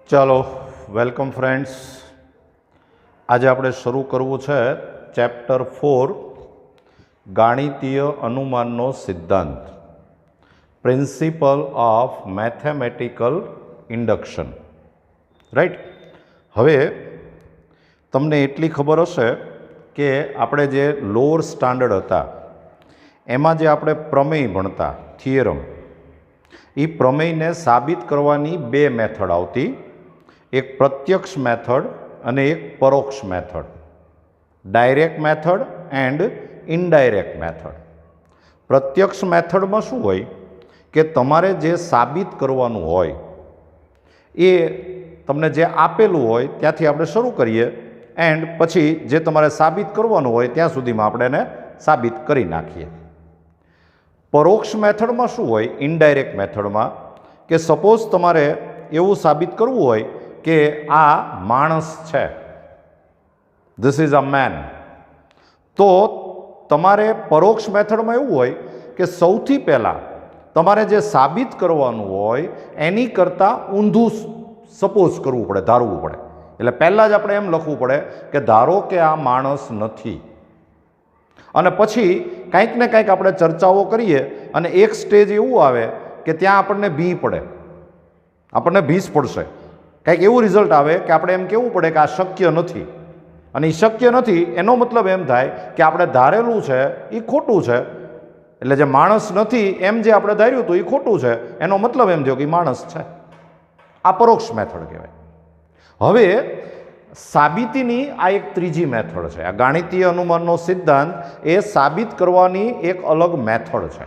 ચાલો welcome friends. આજે આપણે શરૂ કરવું છે ચેપ્ટર 4 ગાણિતીય અનુમાનનો સિદ્ધાંત, principal of mathematical induction. Right. હવે તમને એટલી ખબર હશે કે આપણે જે લોઅર સ્ટાન્ડર્ડ હતા એમાં જે આપણે પ્રમેય ભણતા, થિયરમ, એ પ્રમેયને સાબિત કરવાની બે મેથડ આવતી, એક પ્રત્યક્ષ મેથડ અને એક પરોક્ષ method, direct method and indirect method. પ્રત્યક્ષ મેથડમાં શું હોય કે તમારે જે સાબિત કરવાનું હોય એ તમને જે આપેલું હોય ત્યાંથી આપણે શરૂ કરીએ એન્ડ પછી જે તમારે સાબિત કરવાનું હોય ત્યાં સુધીમાં આપણે એને સાબિત કરી નાખીએ. પરોક્ષ મેથડમાં શું હોય, ઇનડાયરેક્ટ મેથડમાં, કે સપોઝ તમારે એવું સાબિત કરવું હોય કે આ માણસ છે, ધીસ ઇઝ અ મેન, તો તમારે પરોક્ષ મેથડમાં એવું હોય કે સૌથી પહેલાં તમારે જે સાબિત કરવાનું હોય એની કરતાં ઊંધું સપોઝ કરવું પડે, ધારવું પડે. એટલે પહેલાં જ આપણે એમ લખવું પડે કે ધારો કે આ માણસ નથી, અને પછી કંઈક ને કંઈક આપણે ચર્ચાઓ કરીએ અને એક સ્ટેજ એવું આવે કે ત્યાં આપણને ભી પડે, આપણને ભીસ પડશે, કંઈક એવું રિઝલ્ટ આવે કે આપણે એમ કહેવું પડે કે આ શક્ય નથી. અને એ શક્ય નથી એનો મતલબ એમ થાય કે આપણે ધારેલું છે એ ખોટું છે. એટલે જે માણસ નથી એમ જે આપણે ધાર્યું હતું એ ખોટું છે, એનો મતલબ એમ થયો કે માણસ છે. આ પરોક્ષ મેથડ કહેવાય. હવે સાબિતીની આ એક ત્રીજી મેથડ છે. આ ગાણિતીય અનુમાનનો સિદ્ધાંત એ સાબિત કરવાની એક અલગ મેથડ છે.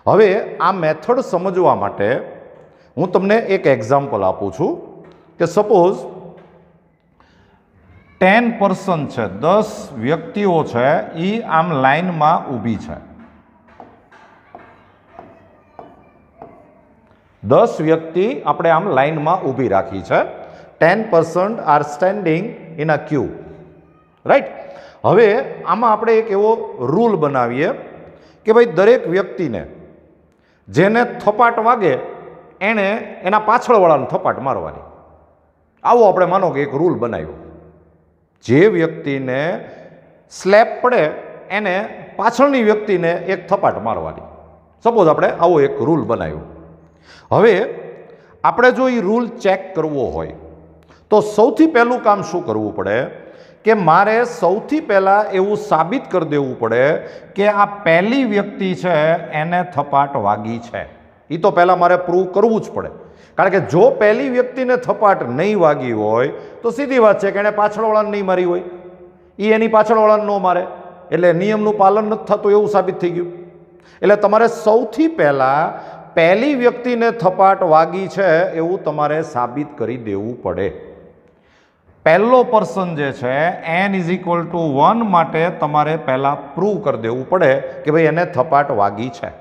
હવે આ મેથડ સમજવા માટે હું તમને એક એક્ઝામ્પલ આપું છું કે સપોઝ 10 પર્સન છે, 10 વ્યક્તિઓ છે, એ આમ લાઈનમાં ઊભી છે. 10 વ્યક્તિ આપણે આમ લાઈનમાં ઊભી રાખી છે. 10% are standing in a Q. Right. હવે આમાં આપણે એક એવો રૂલ બનાવીએ કે ભાઈ દરેક વ્યક્તિને જેને થપાટ વાગે એણે એના પાછળવાળાને થપાટ મારવાની. આવો આપણે માનો કે એક રૂલ બનાવ્યો. જે વ્યક્તિને સ્લેપ પડે એને પાછળની વ્યક્તિને એક થપાટ મારવાની. સપોઝ આપણે આવો એક રૂલ બનાવ્યો. હવે આપણે જો એ રૂલ ચેક કરવો હોય તો સૌથી પહેલું કામ શું કરવું પડે કે મારે સૌથી પહેલાં એવું સાબિત કરી દેવું પડે કે આ પહેલી વ્યક્તિ છે એને થપાટ વાગી છે. એ તો પહેલાં મારે પ્રૂવ કરવું જ પડે. કારણ કે જો પહેલી વ્યક્તિને થપાટ નહીં વાગી હોય તો સીધી વાત છે કે એણે પાછળવાળાને નહીં મારી હોય, એ એની પાછળવાળાને ન મારે, એટલે નિયમનું પાલન નથી થતું એવું સાબિત થઈ ગયું. એટલે તમારે સૌથી પહેલાં પહેલી વ્યક્તિને થપાટ વાગી છે એવું તમારે સાબિત કરી દેવું પડે. પહેલો પર્સન જે છે n=1 માટે તમારે પહેલાં પ્રૂવ કરી દેવું પડે કે ભાઈ એને થપાટ વાગી છે.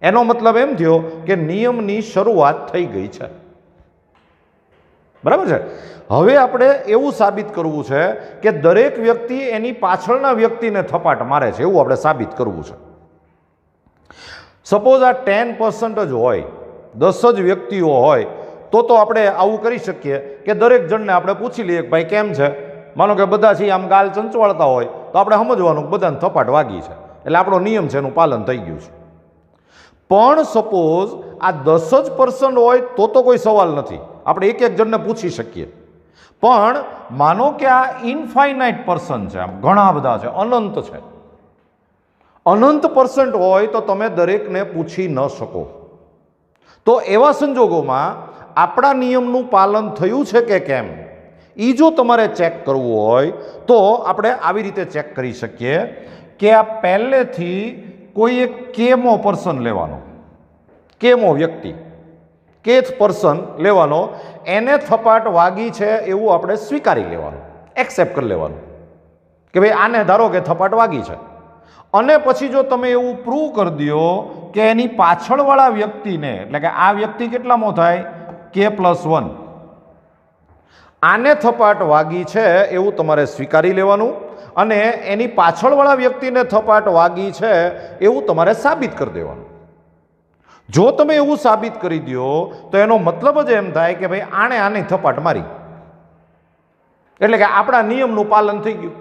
એનો મતલબ એમ થયો કે નિયમની શરૂઆત થઈ ગઈ છે. બરાબર છે. હવે આપણે એવું સાબિત કરવું છે કે દરેક વ્યક્તિ એની પાછળના વ્યક્તિને થપાટ મારે છે એવું આપણે સાબિત કરવું છે. સપોઝ આ 10% જ હોય, 10 જ વ્યક્તિઓ હોય તો આપણે આવું કરી શકીએ કે દરેક જણને આપણે પૂછી લઈએ કે ભાઈ કેમ છે. માનો કે બધા છે આમ ગાલ ચંચવાળતા હોય તો આપણે સમજવાનું કે બધાને થપાટ વાગી છે, એટલે આપણો નિયમ છે એનું પાલન થઈ ગયું છે. પણ સપોઝ આ 10% હોય તો કોઈ સવાલ નથી, આપણે એક એક જણને પૂછી શકીએ. પણ માનો કે આ ઇનફાઇનાઇટ પર્સન છે, આમ ઘણા બધા છે, અનંત છે, અનંત % હોય તો તમે દરેકને પૂછી ન શકો. તો એવા સંજોગોમાં આપણા નિયમનું પાલન થયું છે કે કેમ એ જો તમારે ચેક કરવું હોય તો આપણે આવી રીતે ચેક કરી શકીએ કે આ પહેલેથી કોઈ એક કેમો પર્સન લેવાનો, કેમો વ્યક્તિ, કેથ પર્સન લેવાનો, એને થપાટ વાગી છે એવું આપણે સ્વીકારી લેવાનું, એક્સેપ્ટ કરી લેવાનું કે ભાઈ આને ધારો કે થપાટ વાગી છે. અને પછી જો તમે એવું પ્રૂવ કરી દો કે એની પાછળવાળા વ્યક્તિને, એટલે કે આ વ્યક્તિ કેટલામો થાય, k+1, આને થપાટ વાગી છે એવું તમારે સ્વીકારી લેવાનું અને એની પાછળવાળા વ્યક્તિને થપાટ વાગી છે એવું તમારે સાબિત કરી દેવાનું. જો તમે એવું સાબિત કરી દો તો એનો મતલબ જ એમ થાય કે ભાઈ આણે આની થપાટ મારી, એટલે કે આપણા નિયમનું પાલન થઈ ગયું.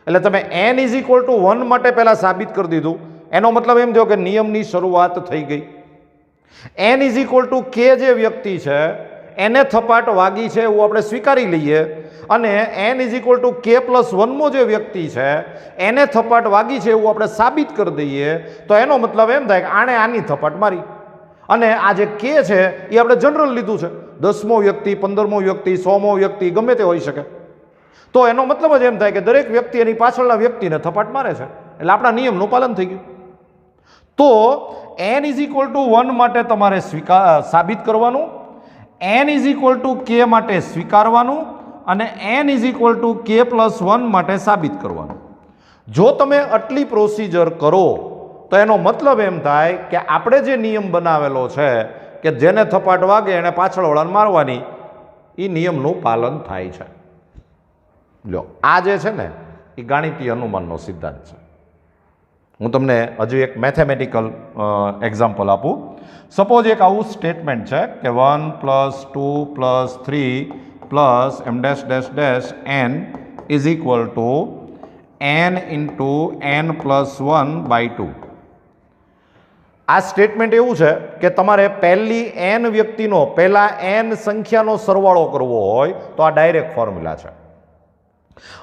એટલે તમે n=1 માટે પહેલા સાબિત કરી દીધું, એનો મતલબ એમ થયો કે નિયમની શરૂઆત થઈ ગઈ. n=k જે વ્યક્તિ છે એને થપાટ વાગી છે એવું આપણે સ્વીકારી લઈએ, અને n=k+1 જે વ્યક્તિ છે એને થપાટ વાગી છે એવું આપણે સાબિત કરી દઈએ, તો એનો મતલબ એમ થાય કે આણે આની થપાટ મારી. અને આ જે કે છે એ આપણે જનરલ લીધું છે, 10મો વ્યક્તિ, 15મો વ્યક્તિ, 100મો વ્યક્તિ ગમે તે હોઈ શકે. તો એનો મતલબ જ એમ થાય કે દરેક વ્યક્તિ એની પાછળના વ્યક્તિને થપાટ મારે છે, એટલે આપણા નિયમનું પાલન થઈ ગયું. તો n=1 માટે તમારે સાબિત કરવાનું, n=k માટે સ્વીકારવાનું, અને n=k+1 માટે સાબિત કરવાનું. જો તમે આટલી પ્રોસિજર કરો તો એનો મતલબ એમ થાય કે આપણે જે નિયમ બનાવેલો છે કે જેને થપાટ વાગે એને પાછળવાળાને મારવાની, એ નિયમનું પાલન થાય છે. લો, આ જે છે ને એ ગાણિતીય અનુમાનનો સિદ્ધાંત છે. હું તમને હજુ એક મેથેમેટિકલ એક્ઝામ્પલ આપું. સપોઝ એક આવું સ્ટેટમેન્ટ છે કે 1 + 2 + 3 + m dash dash dash n = n × n+1/2. આ સ્ટેટમેન્ટ એવું છે કે તમારે પહેલી n વ્યક્તિનો પહેલા n સંખ્યાનો સરવાળો કરવો હોય તો આ ડાયરેક્ટ ફોર્મ્યુલા છે.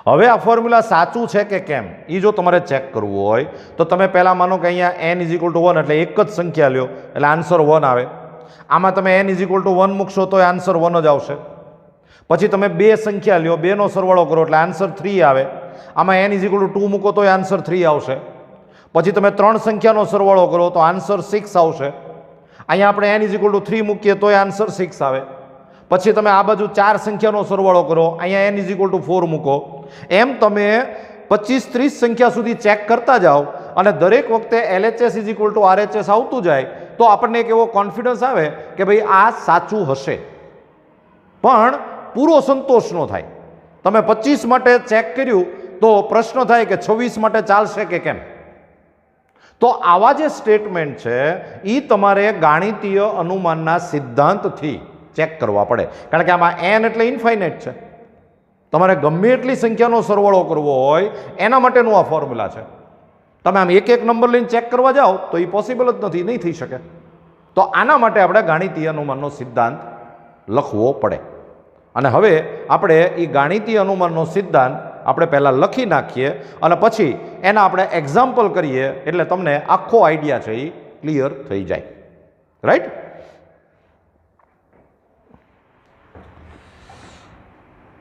હવે આ ફોર્મ્યુલા સાચું છે કે કેમ એ જો તમારે ચેક કરવું હોય તો તમે પહેલાં માનો કે અહીંયા n = 1 એટલે એક જ સંખ્યા લ્યો એટલે આન્સર 1 આવે. આમાં તમે n = 1 મૂકશો તો આન્સર 1 જ આવશે. પછી તમે બે સંખ્યા લ્યો, બેનો સરવાળો કરો એટલે આન્સર 3 આવે. આમાં n = 2 મૂકો તો આન્સર 3 આવશે. પછી તમે ત્રણ સંખ્યાનો સરવાળો કરો તો આન્સર 6 આવશે. અહીંયા આપણે n = 3 મૂકીએ તો આન્સર 6 આવે. પછી તમે આ બાજુ ચાર સંખ્યાનો સરવાળો કરો, અહીંયા n = 4 મૂકો. એમ તમે 25-30 સંખ્યા સુધી ચેક કરતા જાઓ અને દરેક વખતે LHS = RHS આવતું જાય તો આપણને એક એવો કોન્ફિડન્સ આવે કે ભાઈ આ સાચું હશે. પણ પૂરો સંતોષ ન થાય. તમે 25 માટે ચેક કર્યું તો પ્રશ્ન થાય કે 26 માટે ચાલશે કે કેમ. તો આવા જે સ્ટેટમેન્ટ છે એ તમારે ગાણિતીય અનુમાનના સિદ્ધાંતથી ચેક કરવા પડે, કારણ કે આમાં n એટલે ઇન્ફાઇનાઇટ છે. તમારે ગમે એટલી સંખ્યાનો સરવાળો કરવો હોય એના માટેનું આ ફોર્મ્યુલા છે. તમે આમ એક એક નંબર લઈને ચેક કરવા જાઓ તો એ પોસિબલ જ નથી, નહીં થઈ શકે. તો આના માટે આપણે ગાણિતીય અનુમાનનો સિદ્ધાંત લખવો પડે. અને હવે આપણે એ ગાણિતીય અનુમાનનો સિદ્ધાંત આપણે પહેલાં લખી નાખીએ અને પછી એના આપણે એક્ઝામ્પલ કરીએ એટલે તમને આખો આઈડિયા છે એ ક્લિયર થઈ જાય. રાઈટ?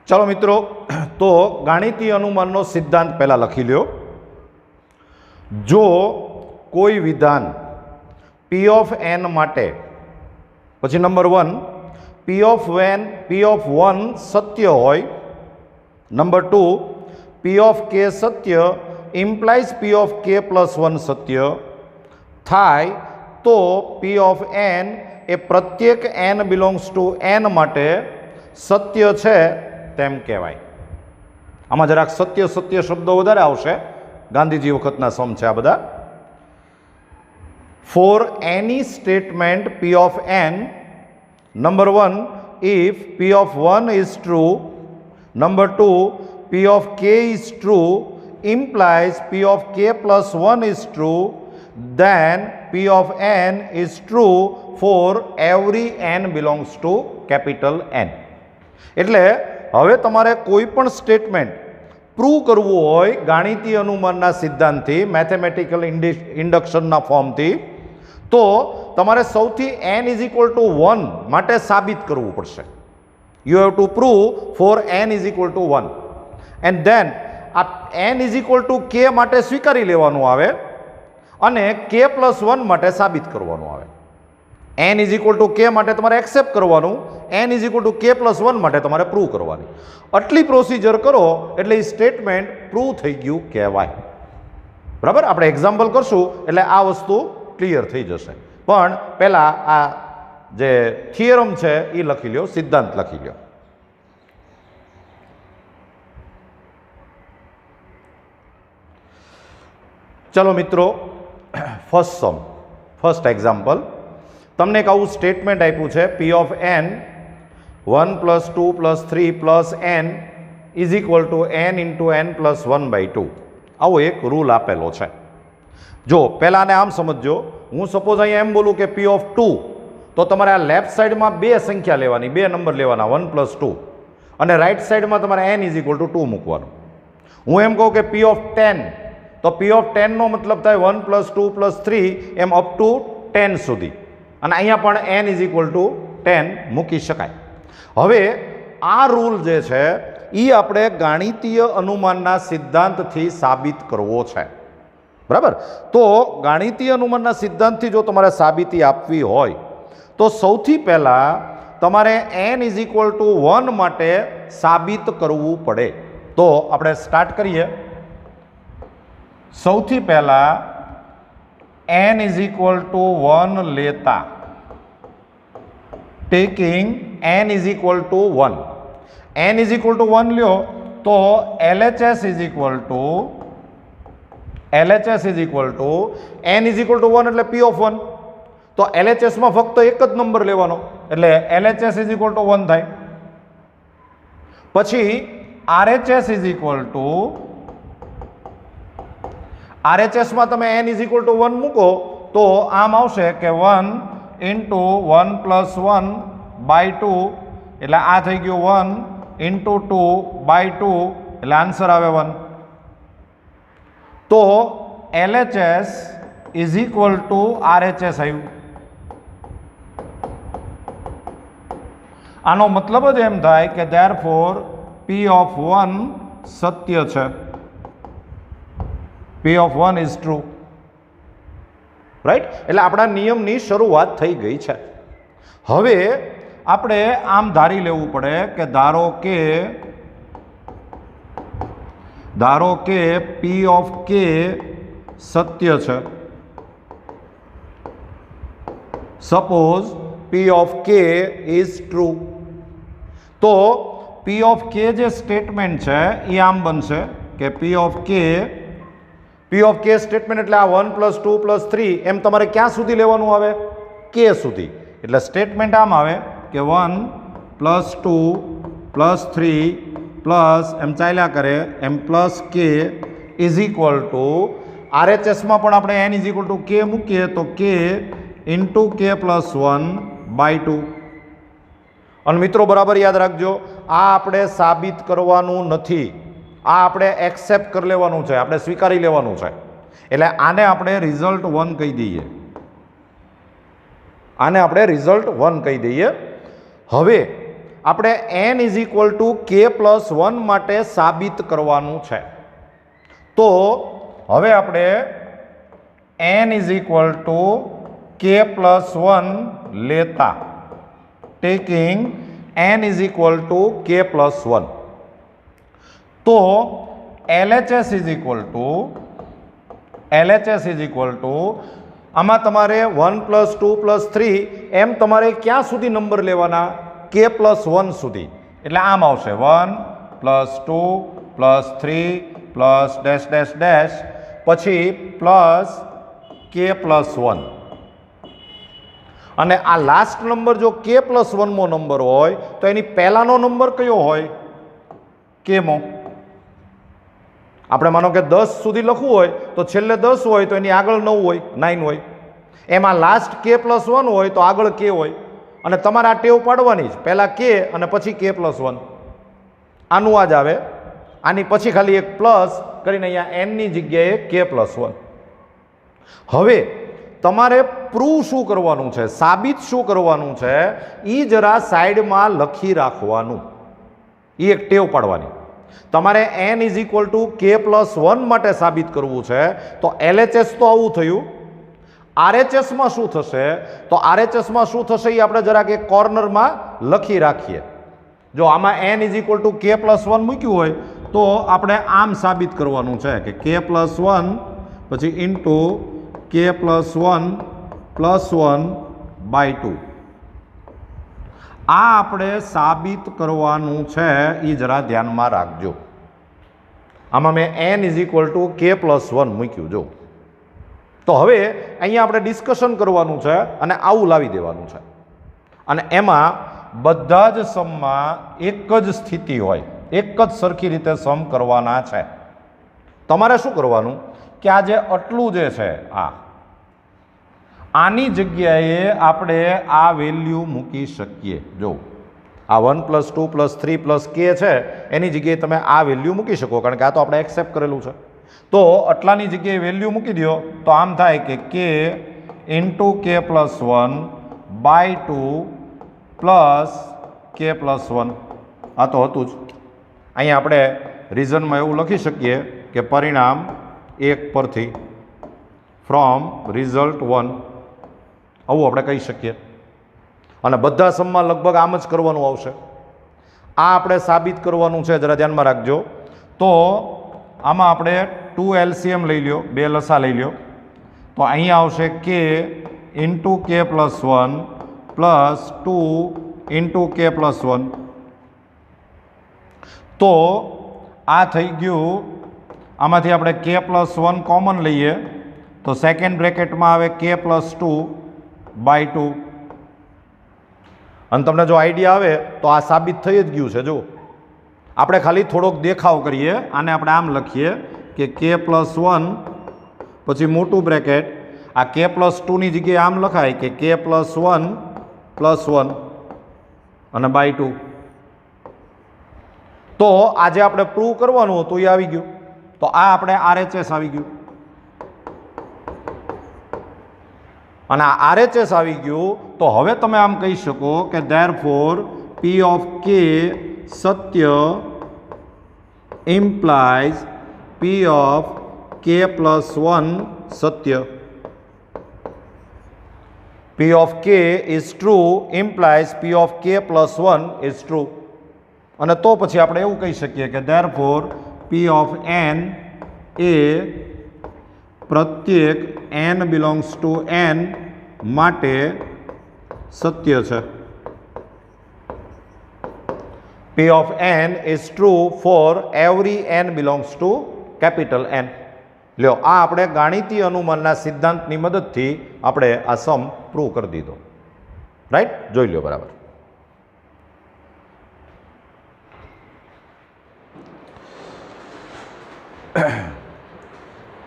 ચાલો મિત્રો, તો ગાણિતીય અનુમાનનો સિદ્ધાંત પહેલાં લખી લ્યો. જો કોઈ વિધાન P(n) માટે, પછી નંબર 1 P(1) સત્ય હોય, નંબર 2 P(k) સત્ય ઇમ્પ્લાઇઝ Pk+1 સત્ય થાય તો P(n) એ પ્રત્યેક n ∈ n માટે સત્ય છે તેમ કહેવાય. આમાં જરાક સત્ય સત્ય શબ્દો વધારે આવશે, ગાંધીજી વખતના સમ છે આ બધા. For any statement P(n), number 1 if P(1) is true, number 2 Pk is true implies Pk+1 is true, then P(n) is true for every n belongs to N. એટલે હવે તમારે કોઈ પણ સ્ટેટમેન્ટ પ્રૂવ કરવું હોય ગાણિતીય અનુમાનના સિદ્ધાંતથી, મેથેમેટિકલ ઇન્ડક્શનના ફોર્મથી, તો તમારે સૌથી n = 1 માટે સાબિત કરવું પડશે. You have to prove for n = 1 and then આ n = k માટે સ્વીકારી લેવાનું આવે અને k+1 માટે સાબિત કરવાનું આવે. n = k માટે તમારે એક્સેપ્ટ કરવાનું, n = k+1 માટે તમારે પ્રૂવ કરવાની. આટલી પ્રોસિજર કરો એટલે એ સ્ટેટમેન્ટ પ્રૂવ થઈ ગયું કહેવાય. બરાબર? આપણે એક્ઝામ્પલ કરશું એટલે આ વસ્તુ ક્લિયર થઈ જશે. પણ પહેલાં આ જે થિયરમ છે એ લખી લ્યો, સિદ્ધાંત લખી લ્યો. ચલો મિત્રો, ફર્સ્ટ એક્ઝામ્પલ. તમને એક આવું સ્ટેટમેન્ટ આપ્યું છે P of N 1 + 2 + 3 + n is equal to n into n + 1/2. આવો એક રૂલ આપેલો છે. જો પહેલાં આને આમ સમજો, હું સપોઝ અહીંયા એમ બોલું કે પી ઓફ 2, તો તમારે આ લેફ્ટ સાઈડમાં બે સંખ્યા લેવાની, બે નંબર લેવાના 1 + 2, અને રાઈટ સાઈડમાં તમારે n ઇઝ ઇક્વલ ટુ 2 મૂકવાનું. હું એમ કહું કે પી ઓફ 10, તો પી ઓફ 10 નો મતલબ થાય 1 + 2 + 3 એમ અપ ટુ 10 સુધી, અને અહીંયા પણ n ઇઝ ઇક્વલ ટુ 10 મૂકી શકાય. હવે આ રૂલ જે છે એ આપણે ગાણિતીય અનુમાનના સિદ્ધાંતથી સાબિત કરવો છે. બરાબર? તો ગાણિતીય અનુમાનના સિદ્ધાંતથી જો તમારે સાબિતી આપવી હોય તો સૌથી પહેલાં તમારે n ઇઝ ઇક્વલ ટુ 1 માટે સાબિત કરવું પડે. તો આપણે સ્ટાર્ટ કરીએ. સૌથી પહેલાં n ઇઝ ઇક્વલ ટુ 1 લેતા, taking n is equal to 1. n is equal to 1 લ્યો તો LHS is equal to n is equal to 1 એટલે P ઓફ 1. તો LHSમાં ફક્ત એક જ નંબર લેવાનો એટલે LHS ઇઝ ઇક્વલ ટુ 1 થાય. પછી RHS ઇઝ ઇક્વલ ટુ, RHSમાં તમે n ઇઝ ઇક્વલ ટુ 1 મૂકો તો આમ આવશે કે 1 ઇન્ટુ 1 + 1/2, એટલે આ થઈ ગયું 1 ઇન્ટુ 2/2, એટલે આન્સર આવે 1. તો LHS is equal two RHS આવ્યું. આનો મતલબ જ એમ થાય કે ધેરફોર P ઓફ 1 સત્ય છે. P of 1 is true. Right? એટલે આપણા નિયમની શરૂઆત થઈ ગઈ છે. હવે આપણે આમ ધારી લેવું પડે કે ધારો કે P ઓફ K સત્ય છે. Suppose P of K is true. તો P ઓફ K જે સ્ટેટમેન્ટ છે એ આમ બનશે કે P ઓફ K સ્ટેટમેન્ટ એટલે આ 1 + 2 + 3 એમ તમારે ક્યાં સુધી લેવાનું આવે? K સુધી. એટલે સ્ટેટમેન્ટ આમ આવે કે 1 + 2 + 3 પ્લસ એમ ચાલ્યા કરે એમ +K ઇઝ ઇક્વલ ટુ, RHSમાં પણ આપણે n is equal to K મૂકીએ તો K ઇન્ટુ K + 1/2. અને મિત્રો બરાબર યાદ રાખજો, આ આપણે સાબિત કરવાનું નથી, આ આપણે એક્સેપ્ટ કરી લેવાનું છે, આપણે સ્વીકારી લેવાનું છે. એટલે આને આપણે રિઝલ્ટ 1 કહી દઈએ. હવે આપણે n is equal to K + 1 માટે સાબિત કરવાનું છે. તો હવે આપણે n is equal to K + 1 લેતા, taking n is equal to K + 1. તો LHS ઇઝ ઇક્વલ ટુ આમાં તમારે 1 + 2 + 3 એમ તમારે ક્યાં સુધી નંબર લેવાના? K + 1 સુધી. એટલે આમ આવશે 1 + 2 + 3 + ડેશ ડેશ ડેશ, પછી પ્લસ K + 1. અને આ લાસ્ટ નંબર જો K + 1 મો નંબર હોય તો એની પહેલાનો નંબર કયો હોય? K મો. આપણે માનો કે 10 સુધી લખવું હોય તો છેલ્લે 10 હોય તો એની આગળ 9 હોય, 9 હોય. એમાં લાસ્ટ K + 1 હોય તો આગળ K હોય. અને તમારે આ ટેવ પાડવાની જ, પહેલાં K અને પછી K + 1. આનું આ જ આવે. આની પછી ખાલી એક પ્લસ કરીને અહીંયા n ની જગ્યાએ K + 1. હવે તમારે પ્રૂવ શું કરવાનું છે, સાબિત શું કરવાનું છે, એ જરા સાઈડમાં લખી રાખવાનું. એ એક ટેવ પાડવાની. તમારે n is equal to K + 1 માટે સાબિત કરવું છે તો LHS તો આવું થયું. RHSમાં શું થશે? તો RHSમાં શું થશે એ આપણે જરાક એક કોર્નરમાં લખી રાખીએ. જો આમાં n is equal to K + 1 મૂક્યું હોય તો આપણે આમ સાબિત કરવાનું છે કે K + 1 પછી ઇન્ટુ K + 1 + 1/2. આ આપણે સાબિત કરવાનું છે, એ જરા ધ્યાનમાં રાખજો. આમાં મેં n is equal to K + 1 મૂક્યું. જો તો હવે અહીંયા આપણે ડિસ્કશન કરવાનું છે અને આવું લાવી દેવાનું છે, અને એમાં બધા જ સમમાં એક જ સ્થિતિ હોય, એક જ સરખી રીતે સમ કરવાના છે. તમારે શું કરવાનું કે આ જે આટલું જે છે આની જગ્યાએ આપણે આ વેલ્યુ મૂકી શકીએ. જો આ 1 + 2 + 3 + k છે એની જગ્યાએ તમે આ વેલ્યુ મૂકી શકો, કારણ કે આ તો આપણે એક્સેપ્ટ કરેલું છે. તો આટલાની જગ્યાએ વેલ્યુ મૂકી દો તો આમ થાય કે k × k + 1/2 + k + 1. આ તો હતું જ. અહીંયા આપણે રીઝનમાં એવું લખી શકીએ કે પરિણામ 1 પરથી ફ્રોમ રિઝલ્ટ 1, આવું આપણે કહી શકીએ. અને બધા સમમાં લગભગ આમ જ કરવાનું આવશે. આ આપણે સાબિત કરવાનું છે, જરા ધ્યાનમાં રાખજો. તો આમાં આપણે 2 LCM લઈ લ્યો, 2 લસા લઈ લ્યો, તો અહીંયા આવશે k × k + 1 + 2 × k + 1. તો આ થઈ ગયું. આમાંથી આપણે k + 1 કોમન લઈએ તો સેકન્ડ બ્રેકેટમાં આવે k + 2/2. અને તમને જો આઈડિયા આવે તો આ સાબિત થઈ જ ગયું છે. જો આપણે ખાલી થોડોક દેખાવ કરીએ, આને આપણે આમ લખીએ કે k + 1 પછી મોટું બ્રેકેટ, આ k + 2 ની જગ્યાએ આમ લખાય કે k + 1 + 1 અને /2. તો આજે આપણે પ્રૂવ કરવાનું હતું એ આવી ગયું. તો આ આપણે RHS આવી ગયું, અને આ RHS આવી ગયું. તો હવે તમે આમ કહી શકો કે therefore P of k Satya implies P of k + 1 Satya. P of k is true implies P of k + 1 is true. અને તો પછી આપણે એવું કહી શકીએ કે therefore P of n એ પ્રત્યેક n belongs to n માટે સત્ય છે. P of n is true for every n belongs to capital N. લ્યો, આ આપણે ગાણિતીય અનુમાનના સિદ્ધાંતની મદદથી આપણે આ સમ પ્રૂવ કરી દીધો. રાઈટ? જોઈ લો બરાબર.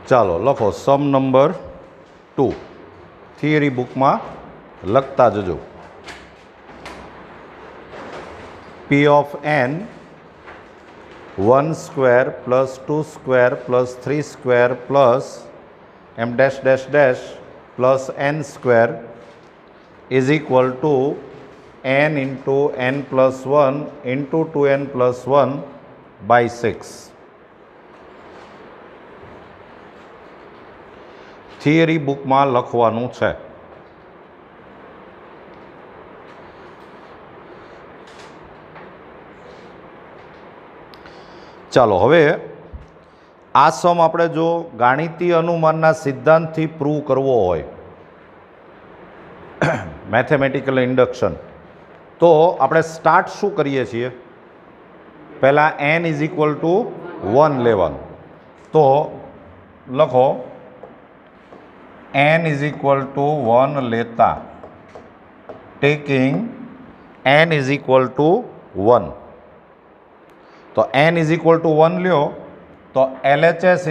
ચાલો લખો સમ નંબર 2. થિયરી બુકમાં લખતા જજો. P of n 1² + 2² + 3² + m dash dash dash plus n² is equal to n × n + 1 × 2n + 1/6. Theory બુકમાં લખવાનું છે. ચાલો હવે આ સમ આપણે જો ગાણિતીય અનુમાનના સિદ્ધાંતથી પ્રૂવ કરવો હોય, મેથેમેટિકલ ઇન્ડક્શન, તો આપણે સ્ટાર્ટ શું કરીએ છીએ? પહેલાં n = 1 લેવાનું. તો લખો n = 1 લેતા, ટેકિંગ n = 1. તો n = 1 લ્યો તો LHS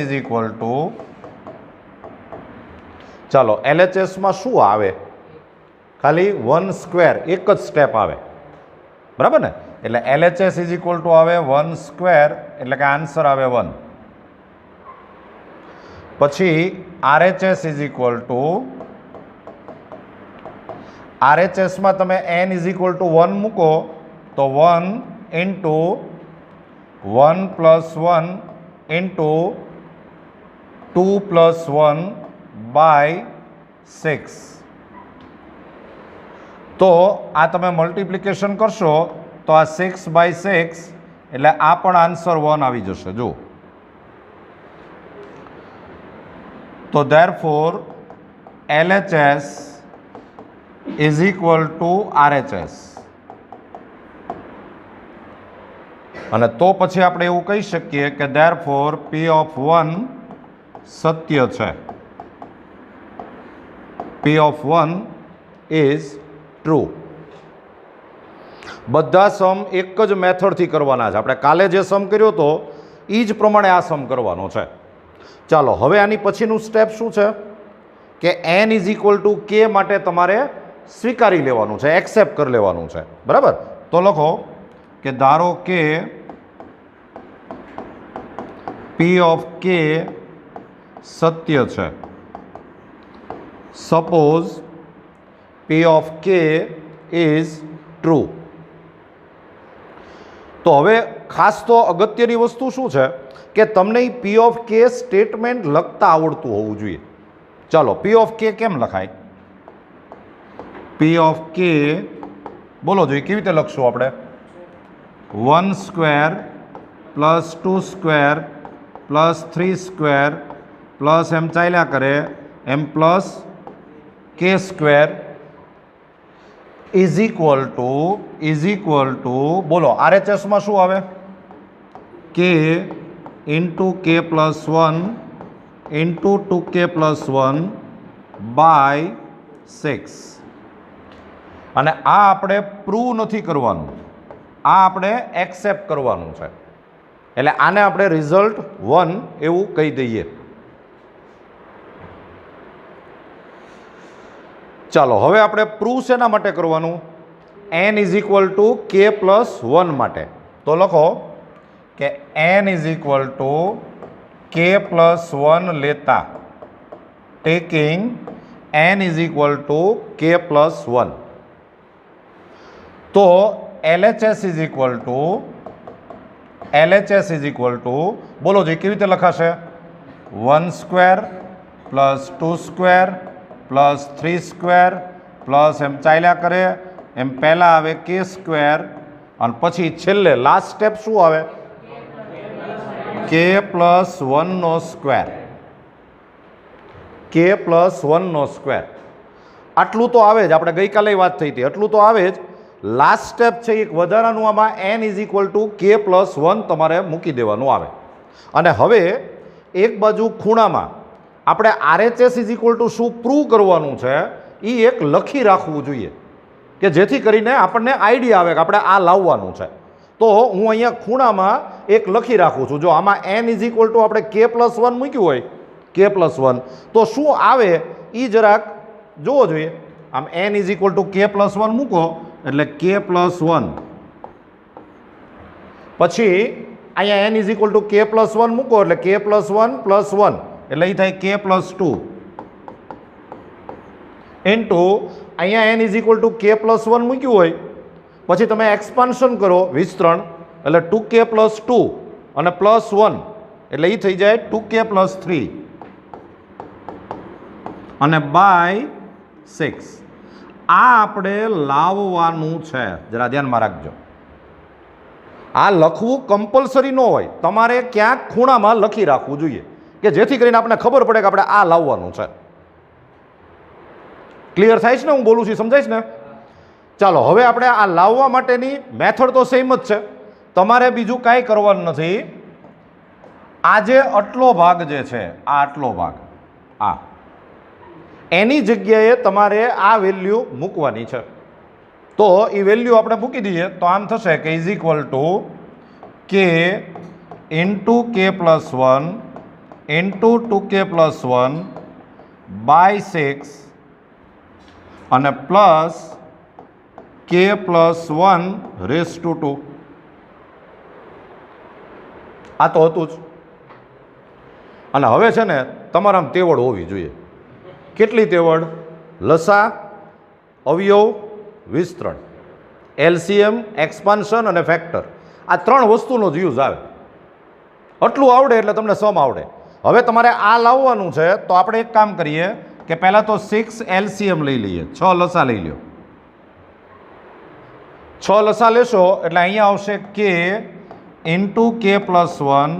ચાલો LHSમાં શું આવે? ખાલી 1² એક જ સ્ટેપ આવે, બરાબર ને? એટલે LHS આવે 1², એટલે કે આન્સર આવે 1. પછી RHS RHSમાં તમે n = 1 મૂકો તો 1 × 1 + 1 × 2 + 1/6. તો આ તમે મલ્ટિપ્લિકેશન કરશો તો આ 6/6, એટલે આ પણ આન્સર 1 આવી જશે. જો તો therefore LHS = RHS. અને તો પછી આપણે એવું કહી શકીએ કે therefore P of 1 સત્ય છે. P of 1 is true. બધા સમ એક જ મેથડથી કરવાના છે. આપણે કાલે જે સમ કર્યો હતો એ જ પ્રમાણે આ સમ કરવાનો છે. ચાલો હવે આની પછીનું સ્ટેપ શું છે કે n ઇઝ ઇક્વલ ટુ કે માટે તમારે સ્વીકારી લેવાનું છે, એક્સેપ્ટ કરી લેવાનું છે. બરાબર? તો લખો કે ધારો કે P of k સત્ય છે. Suppose P of k is true. તો હવે ખાસ તો અગત્યની વસ્તુ શું છે કે તમને P of k સ્ટેટમેન્ટ લખતા આવડતું હોવું જોઈએ. ચાલો P of k કેમ લખાય? P of k બોલો જોઈએ કેવી રીતે લખશું આપણે? 1 square plus 2 square plus 3 square plus એમ ચાલ્યા કરે એમ plus K square is equal to બોલો RHSમાં શું આવે? કે into K plus 1 into 2k plus 1 by 6. અને આ આપણે પ્રૂવ નથી કરવાનું, આ આપણે એક્સેપ્ટ કરવાનું છે. એટલે આને આપણે રિઝલ્ટ 1 એવું કહી દઈએ. ચાલો હવે આપણે પ્રૂવ શેના માટે કરવાનું? n ઇઝ ઇક્વલ ટુ કે પ્લસ 1 માટે. તો લખો કે n ઇઝ ઇક્વલ ટુ કે પ્લસ 1 લેતા taking n is equal to કે પ્લસ 1. તો LHS ઇઝ ઇક્વલ ટુ બોલો જોઈએ કેવી રીતે લખાશે? 1 square plus 2 square plus 3 square plus એમ ચાલ્યા કરે એમ પહેલાં આવે કે સ્ક્વેર અને પછી છેલ્લે લાસ્ટ સ્ટેપ શું આવે? કે પ્લસ 1નો સ્ક્વેર. કે પ્લસ 1નો સ્ક્વેર. આટલું તો આવે જ, આપણે ગઈકાલે વાત થઈ હતી, એટલું તો આવે જ. લાસ્ટ સ્ટેપ છે એક વધારાનું, આમાં n ઇઝ ઇક્વલ ટુ કે પ્લસ 1 તમારે મૂકી દેવાનું આવે. અને હવે એક બાજુ ખૂણામાં આપણે RHS ઇઝ ઇક્વલ ટુ શું પ્રૂવ કરવાનું છે એ એક લખી રાખવું જોઈએ કે જેથી કરીને આપણને આઈડિયા આવે કે આપણે આ લાવવાનું છે. તો હું અહીંયા ખૂણામાં એક લખી રાખું છું. જો આમાં n ઇઝ ઇક્વલ ટુ આપણે કે પ્લસ 1 મૂક્યું હોય, કે પ્લસ 1, તો શું આવે એ જરાક જોવો જોઈએ. આમ n ઇઝ ઇક્વલ ટુ કે પ્લસ 1 મૂકો એટલે કે પ્લસ 1, પછી અહીંયા n ઇઝ ઇક્વલ ટુ કે પ્લસ 1 મૂકો એટલે કે પ્લસ 1 પ્લસ 1 એટલે એ થાય કે પ્લસ 2 ઇન્ટુ અહીંયા n ઇઝ ઇક્વલ ટુ કે પ્લસ 1 મૂક્યું હોય પછી તમે એક્સપાન્શન કરો વિસ્તરણ એટલે 2k પ્લસ 2 અને પ્લસ 1 એટલે એ થઈ જાય 2k પ્લસ 3 અને બાય 6. આ આપણે લાવવાનું છે, જરા ધ્યાનમાં રાખજો. આ લખવું કમ્પલસરી ન હોય, તમારે ક્યાંક ખૂણામાં લખી રાખવું જોઈએ કે જેથી કરીને આપણને ખબર પડે કે આપણે આ લાવવાનું છે. ક્લિયર થાય છે ને? હું બોલું છું સમજાય છે ને? ચાલો હવે આપણે આ લાવવા માટેની મેથડ તો સેમ જ છે, તમારે બીજું કાંઈ કરવાનું નથી. આ જે આટલો ભાગ જે છે, આ આટલો ભાગ, આ એની જગ્યાએ તમારે આ વેલ્યુ મૂકવાની છે. તો એ વેલ્યુ આપણે મૂકી દઈએ તો આમ થશે કે is equal to K into K plus 1 into 2k plus 1 by 6 અને પ્લસ કે પ્લસ 1 રેસ ટુ 2. આ તો હતું જ. અને હવે છે ને તમારામાં તેવડ હોવી જોઈએ. કેટલી તેવડ? લસા, અવયવ, વિસ્તરણ, LCM, એક્સપાન્શન અને ફેક્ટર. આ 3 વસ્તુનો જ યુઝ આવે. આટલું આવડે એટલે તમને સમ આવડે. હવે તમારે આ લાવવાનું છે તો આપણે એક કામ કરીએ કે પહેલાં તો 6 LCM લઈ લઈએ, 6 લસા લઈ લ્યો. 6 લસા લેશો એટલે અહીંયા આવશે કે into K plus 1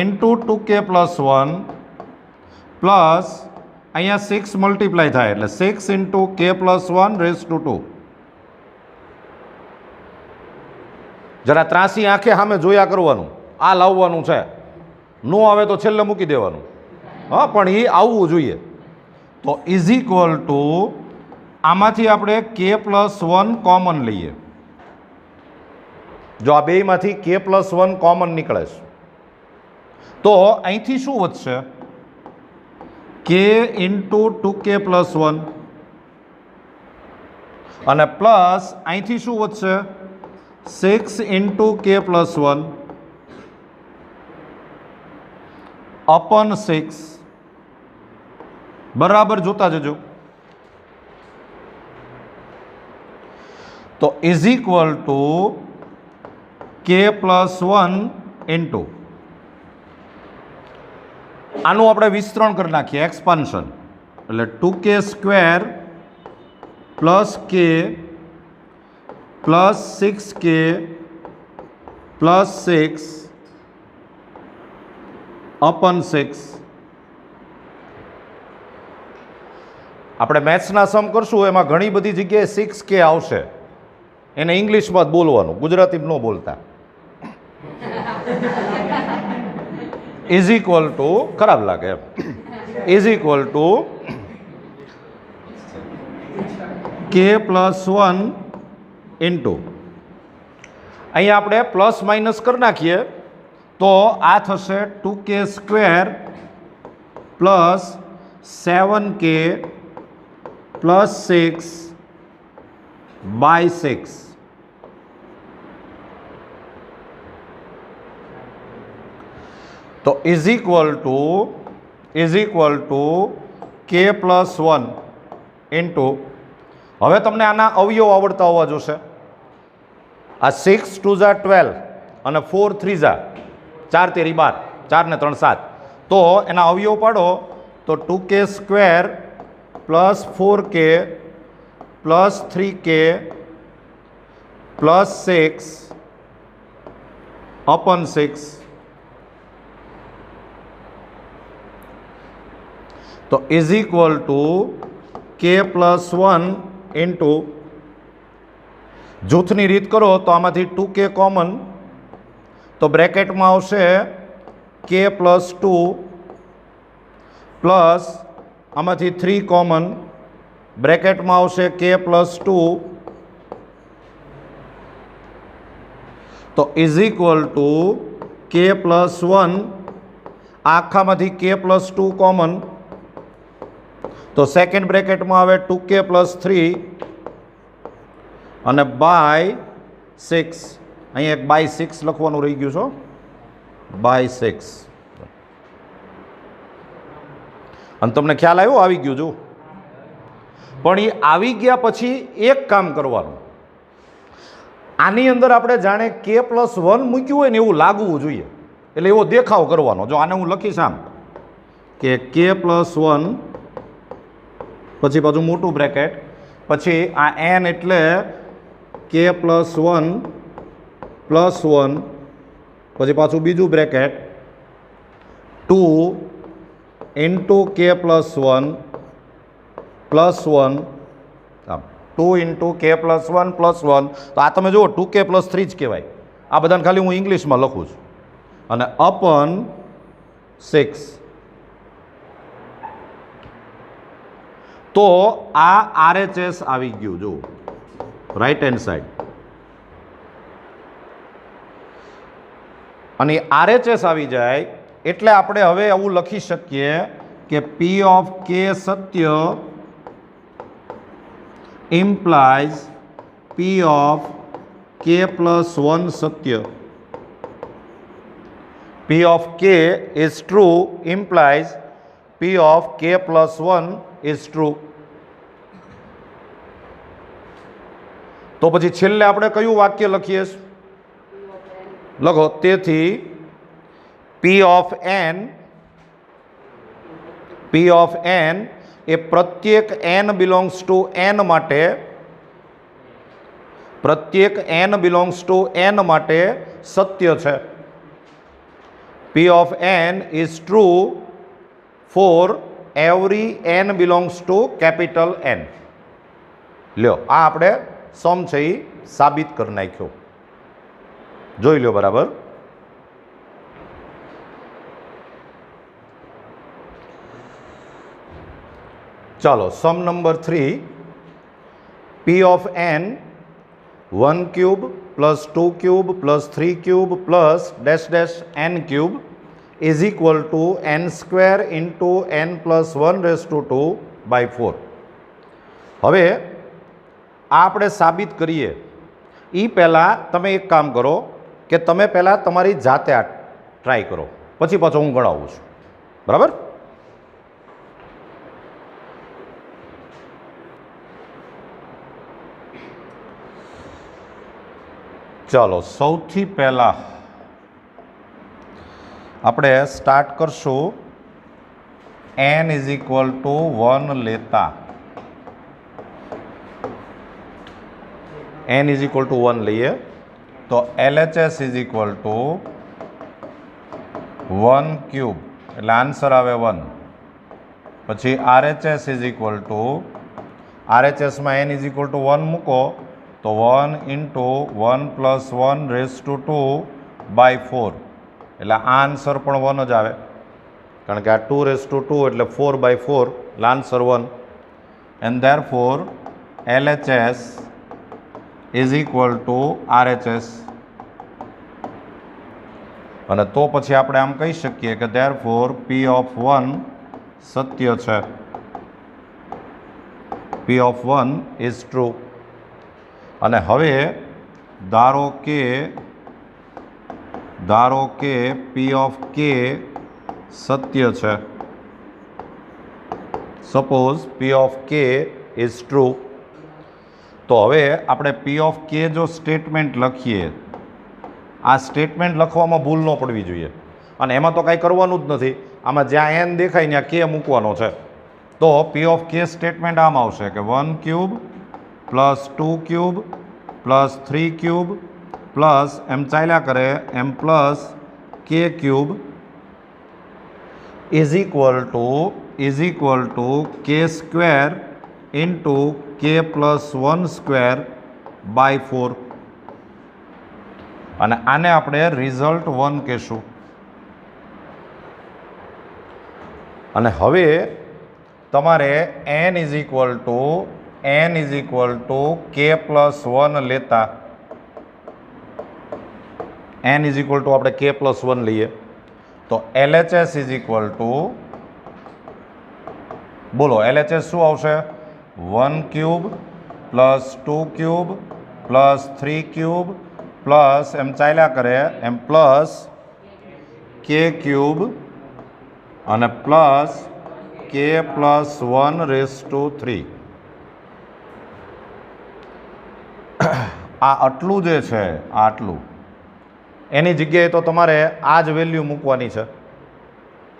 into 2k plus 1 plus અહીંયા 6 મલ્ટીપ્લાય થાય એટલે 6 into K plus 1 raise to 2. જરા ત્રાસી આંખે સામે જોયા કરવાનું. આ લાવવાનું છે, નો આવે તો છેલ્લે મૂકી દેવાનું. હા, પણ એ આવવું જોઈએ. તો ઇઝ ઇક્વલ ટુ આમાંથી આપણે k+1 કોમન લઈએ. જો આ બેમાંથી k+1 કોમન નીકળે છે તો અહીંથી શું વધશે? k ઇન્ટુ 2k+1 અને પ્લસ અહીંથી શું વધશે? 6 ઇન્ટુ k+1 અપન 6. બરાબર જોતા જજો. તો is equal to k+1 into આનું આપણે વિસ્તરણ કરી નાખીએ, એક્સપાન્શન. એટલે 2k² plus k plus 6k plus 6 અપન 6. આપણે મેથ્સના સમ કરશું એમાં ઘણી બધી જગ્યાએ 6k આવશે. એને ઇંગ્લિશમાં જ બોલવાનું, ગુજરાતીમાં ન બોલતા. ઇઝ ઇક્વલ ટુ, ખરાબ લાગે એમ, is equal to k+1 into અહીંયા આપણે પ્લસ માઇનસ કરી નાખીએ તો આ થશે 2k² plus 7k plus 6 by 6. તો is equal to k+1 into, હવે તમને આના અવયવ આવડતા હોવા જોશે. આ 6 2 જા 12 અને 4 3 જા 4 તેરી 12, 4 ને 3 7. તો એના અવયવ પાડો તો 2k² plus 4k plus 3k plus 6 અપન 6. તો is equal to k+1 into જૂથની રીત કરો તો આમાંથી 2k કોમન, તો બ્રેકેટમાં આવશે k+2 પ્લસ આમાંથી 3 કોમન, બ્રેકેટમાં આવશે k+2. તો is equal to k+1, આખામાંથી k+2 common, તો સેકન્ડ બ્રેકેટમાં આવે 2k પ્લસ 3 અને બાય 6. અહીંયા એક બાય 6 લખવાનું રહી ગયું છો, બાય 6. અને તમને ખ્યાલ આવ્યો? આવી ગયું જો. પણ એ આવી ગયા પછી એક કામ કરવાનું, આની અંદર આપણે જાણે k+1 મૂક્યું હોય ને એવું લાગવું જોઈએ, એટલે એવો દેખાવ કરવાનો. જો આને હું લખીશ આમ કે k+1 પછી પાછું મોટું બ્રેકેટ, પછી આ n એટલે k+1 પ્લસ 1, પછી પાછું બીજું bracket 2 into k+1 plus 1, 2 into k+1 plus 1. તો આ તમે જુઓ 2k પ્લસ 3 જ કહેવાય. આ બધાને ખાલી હું ઇંગ્લિશમાં લખું છું. અને અપન 6. તો આ RHS આવી ગયું જો, રાઈટ હેન્ડ સાઈડ. અને RHS આવી જાય એટલે આપણે હવે એવું લખી શકીએ કે P of K Satya implies P of K+1 Satya. P of K is true implies P of K+1 is true. તો પછી છેલ્લે આપણે કયું વાક્ય લખીએ? લખો, તેથી P of n એ પ્રત્યેક n બિલોંગ્સ ટુ n માટે, પ્રત્યેક n બિલોંગ્સ ટુ n માટે સત્ય છે. P of n is true for every n belongs to capital N. લ્યો, આ આપણે સમ છે એ સાબિત કરી નાખ્યો. જોઈ લો બરાબર. ચાલો સમ number 3, p of n 1 cube plus 2 cube plus 3 cube plus dash dash n cube is equal to n square into n plus 1 raised to 2 by 4. હવે આ આપણે સાબિત કરીએ એ પહેલાં તમે એક કામ કરો કે તમે પહેલાં તમારી જાતે આ ટ્રાય કરો, પછી પાછો હું ગણાવું છું. બરાબર? ચાલો સૌથી પહેલાં આપણે સ્ટાર્ટ કરશું n ઇઝ ઇક્વલ ટુ 1 લેતા. n ઇઝ ઇક્વલ ટુ 1 લઈએ તો LHS is equal to 1 cube એટલે આન્સર આવે 1. પછી RHS ઇઝ ઇક્વલ ટુ RHSમાં n ઇઝ ઇક્વલ ટુ 1 મૂકો તો 1 into 1 plus 1 raised to 2 by 4 એટલે આ આન્સર પણ 1 જ આવે, કારણ કે આ 2 raised to 2 એટલે 4 by 4 એટલે answer 1. and therefore LHS is equal to RHS. અને તો પછી આપણે આમ કહી શકીએ કે therefore P of 1 સત્ય છે. P of 1 is true. અને હવે ધારો કે P of K સત્ય છે. Suppose P of K is true. તો હવે આપણે P of K જો સ્ટેટમેન્ટ લખીએ, આ સ્ટેટમેન્ટ લખવામાં ભૂલ ન પડવી જોઈએ, અને એમાં તો કાંઈ કરવાનું જ નથી. આમાં જ્યાં n દેખાય ત્યાં K મૂકવાનો છે. તો P of K સ્ટેટમેન્ટ આમ આવશે કે 1 cube plus 2 cube plus 3 cube plus એમ ચાલ્યા કરે એમ plus K cube is equal to K square into K plus 1 square by 4. અને આને આપણે રિઝલ્ટ 1 કહેશું. અને હવે તમારે n is equal to K plus 1 લેતા, n ઇઝ ઇક્વલ ટુ આપણે K પ્લસ 1 લઈએ તો LHS ઇઝ ઇક્વલ ટુ, બોલો LHS શું આવશે? 1 cube plus 2 cube plus 3 cube plus એમ ચાલ્યા કરે એમ પ્લસ K ક્યુબ અને plus K plus 1 raise to 3. આ આટલું જે છે, આટલું એની જગ્યાએ તો તમારે આ જ વેલ્યુ મૂકવાની છે.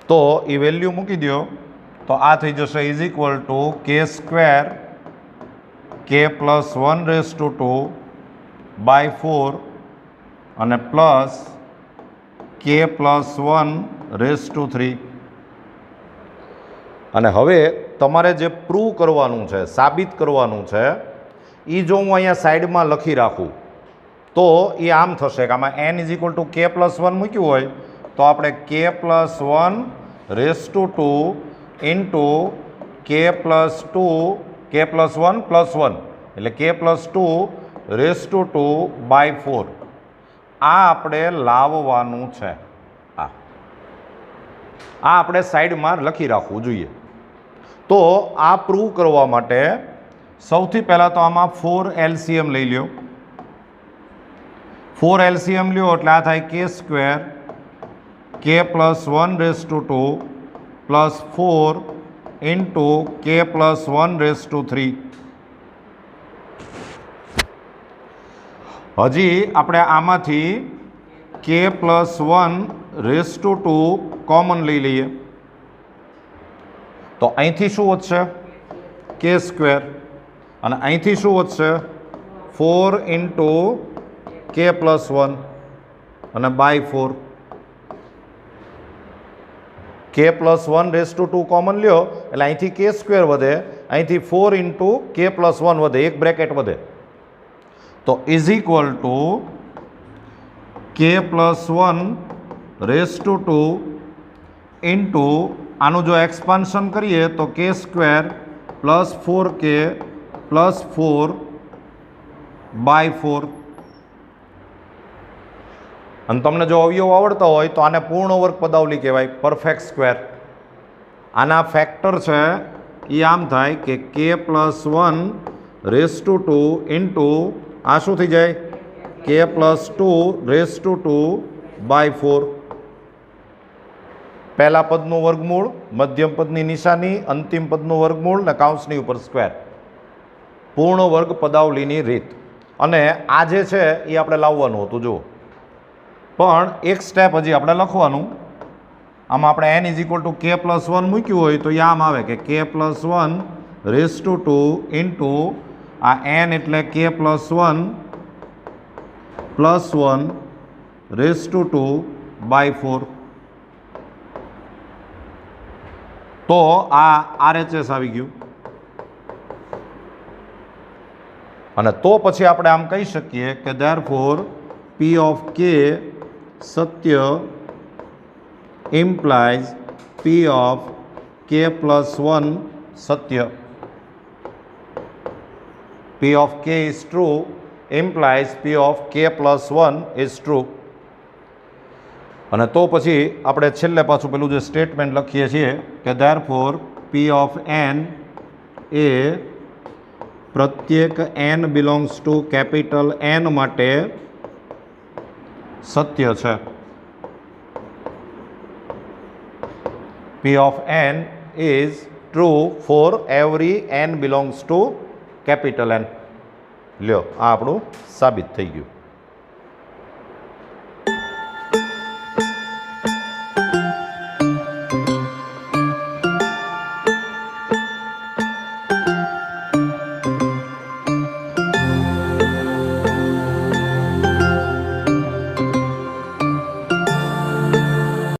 તો એ વેલ્યુ મૂકી દો તો આ થઈ જશે is equal to K square K plus 1 raise to 2 by 4 અને plus K plus 1 raise to 3. અને હવે તમારે જે પ્રૂવ કરવાનું છે, સાબિત કરવાનું છે, એ જો હું અહીંયા સાઈડમાં લખી રાખું તો એ આમ થશે કે આમાં n is equal to K plus 1 મૂક્યું હોય તો આપણે K plus 1 raise to 2 into K plus 1 plus 1 એટલે K plus 2 raise to 2 by 4 આ આપણે લાવવાનું છે. આ આપણે સાઈડમાં લખી રાખવું જોઈએ. તો આ પ્રૂવ કરવા માટે સૌથી પહેલાં તો આમાં 4 LCM લઈ લ્યો. 4 LCM લ્યો એટલે આ થાય K square K plus 1 raise to 2 plus 4 into K plus 1 raise to 3. હજી આપણે આમાંથી K plus 1 raise to 2 common લઈ લઈએ તો અહીંથી શું વધશે? K square. અને અહીંથી શું વધશે? 4 ઇન્ટુ K પ્લસ 1 અને by 4. K plus 1 raise to 2 common લ્યો એટલે અહીંથી K સ્ક્વેર વધે, અહીંથી 4 ઇન્ટુ K પ્લસ 1 વધે, એક બ્રેકેટ વધે. તો is equal to K plus 1 raise to 2 into આનું જો એક્સપાન્શન કરીએ તો K square plus 4k plus 4/4. અને તમને જો અવયવ આવડતા હોય તો આને પૂર્ણ વર્ગ પદાવલી કહેવાય, પરફેક્ટ સ્ક્વેર. આના ફેક્ટર છે એ આમ થાય કે k+1^2 ઇન્ટુ આ શું થઈ જાય k+2^2/4. પહેલા પદનું વર્ગમૂળ, મધ્યમ પદની નિશાની, અંતિમ પદનું વર્ગમૂળ ને કાઉન્સની ઉપર સ્ક્વેર. પૂર્ણ વર્ગ પદાવલીની રીત. અને આ જે છે એ આપણે લાવવાનું હતું. જુઓ, પણ એક સ્ટેપ હજી આપણે લખવાનું. આમાં આપણે n = k+1 મૂક્યું હોય તો આમ આવે કે k+1^2 ઇન્ટુ આ n એટલે k+1+1^2/4. તો આ RHS આવી ગયું. અને તો પછી આપણે આમ કહી શકીએ કે therefore P of k Satya implies P of k+1 Satya. P of k is true implies P of k+1 is true. અને તો પછી આપણે છેલ્લે પાછું પેલું જે સ્ટેટમેન્ટ લખીએ છીએ કે therefore P of n એ પ્રત્યેક n belongs to capital N માટે સત્ય છે. P of n is true for every n belongs to capital N. લ્યો, આ આપણું સાબિત થઈ ગયું.